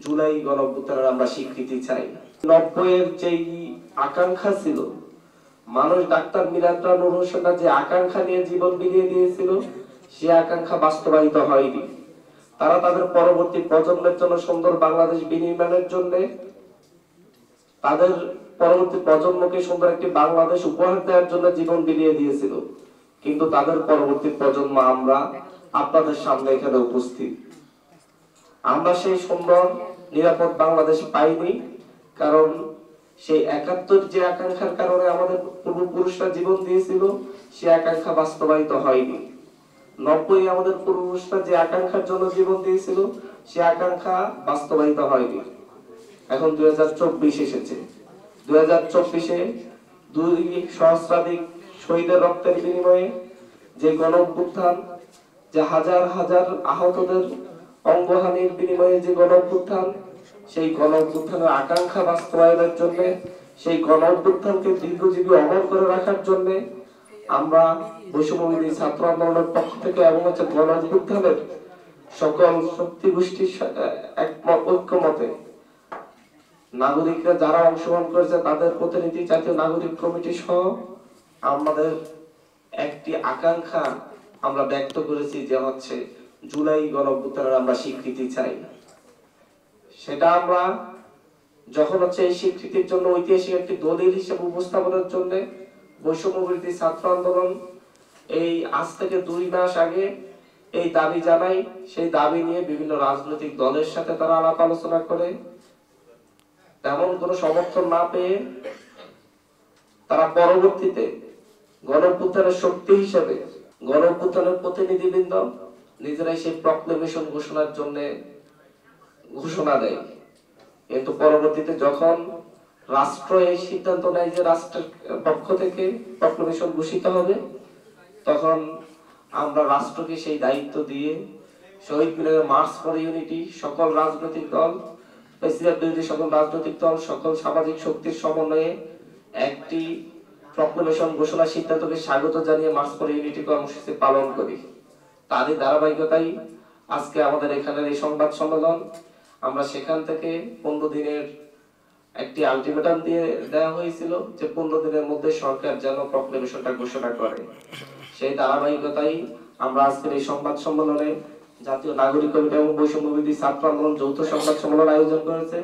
জুলাই গণঅভ্যুত্থানের আমরা স্বীকৃতি চাই। 90-এর যেই আকাঙ্ক্ষা ছিল, মানুষ ডাক্তার মিলাদ রানুর হোসেন যে আকাঙ্ক্ষা নিয়ে জীবন বিলিয়ে দিয়েছিল, সে আকাঙ্ক্ষা বাস্তবায়িত হয়নি। তারা তাদের পরবর্তী প্রজন্মের জন্য সুন্দর বাংলাদেশ বিনির্মাণের জন্য, তাদের পরবর্তী প্রজন্মকে সুন্দর একটি বাংলাদেশ উপহার দেওয়ার জন্য জীবন বিলিয়ে দিয়েছিল। কিন্তু তাদের পরবর্তী প্রজন্ম আমরা আপনাদের সামনে এখানে উপস্থিত। আমরা সেই সুন্দর নিরাপদ বাংলাদেশ পাইনি, কারণ সেই 71 যে আকাঙ্ক্ষার কারণে আমাদের পূর্বপুরুষরা জীবন দিয়েছিল, সে আকাঙ্ক্ষা বাস্তবায়িত হয়নি। 90 আমাদের পূর্বপুরুষরা যে আকাঙ্ক্ষার জন্য জীবন দিয়েছিল, সে আকাঙ্ক্ষা বাস্তবায়িত হয়নি। এখন 2024 এসেছে। 2024-এ 2 সহস্রাধিক শহীদের রক্তের বিনিময়ে যে গণঅভ্যুত্থান, যে হাজার হাজার আহতদের অঙ্গহানির বিনিময়ে যে গণঅভ্যুত্থান, সেই গণঅভ্যুত্থানের আকাঙ্ক্ষা বাস্তবায়নের জন্য, সেই গণঅভ্যুত্থানকে দীর্ঘজীবী অমর করে রাখার জন্য আমরা বৈষম্যবিরোধী ছাত্র আন্দোলনের পক্ষ থেকে এবং গণঅভ্যুত্থানের সকল শক্তি গোষ্ঠীর ঐক্যমতে নাগরিকরা যারা অংশগ্রহণ করেছে তাদের প্রতিনিধি, জাতীয় নাগরিক কমিটি সহ আমাদের একটি আকাঙ্ক্ষা আমরা ব্যক্ত করেছি, যে হচ্ছে জুলাই গণঅভ্যুত্থানের আমরা স্বীকৃতি চাই। সেটা আমরা যখন এই স্বীকৃতির জন্য ঐতিহাসিক একটি দলিল হিসেবে উপস্থাপনের জন্য বৈষম্যবিরোধী ছাত্র আন্দোলন এই আজ থেকে 2 মাস আগে এই দাবি জানাই। সেই দাবি নিয়ে বিভিন্ন রাজনৈতিক দলের সাথে তারা আলাপ আলোচনা করে তেমন কোনো সমর্থন না পেয়ে তারা পরবর্তীতে গণঅভ্যুত্থানের শক্তি হিসেবে গণঅভ্যুত্থানের প্রতিনিধিবৃন্দ নিজেরাই সেই প্রক্লেমেশন ঘোষণার জন্য ঘোষণা দেয়। কিন্তু পরবর্তীতে যখন রাষ্ট্র এই সিদ্ধান্ত নেয় যে রাষ্ট্রের পক্ষ থেকে প্রক্লেমেশন ঘোষিত হবে, তখন আমরা রাষ্ট্রকে সেই দায়িত্ব দিয়ে শহীদ মিনারে মার্চ ফর ইউনিটি, সকল রাজনৈতিক দল, প্রেসিডেন্ট বিরোধী সকল রাজনৈতিক দল, সকল সামাজিক শক্তির সমন্বয়ে একটি প্রক্লেমেশন ঘোষণা সিদ্ধান্তকে স্বাগত জানিয়ে মার্চ ফর ইউনিটি কর্মসূচি পালন করি। তারই ধারাবাহিকতাই আজকে আমাদের এখানের এই সংবাদ সম্মেলন। আমরা সেখান থেকে 15 দিনের একটি আলটিমেটাম দিয়ে দেওয়া হয়েছিল, যে 15 দিনের মধ্যে সরকার যেন প্রক্লেমেশনটা ঘোষণা করে। সেই ধারাবাহিকতাই আমরা আজকের এই সংবাদ সম্মেলনে জাতীয় নাগরিক কমিটি এবং বৈষম্যবিরোধী ছাত্র আন্দোলন যৌথ সংবাদ সম্মেলন আয়োজন করেছে।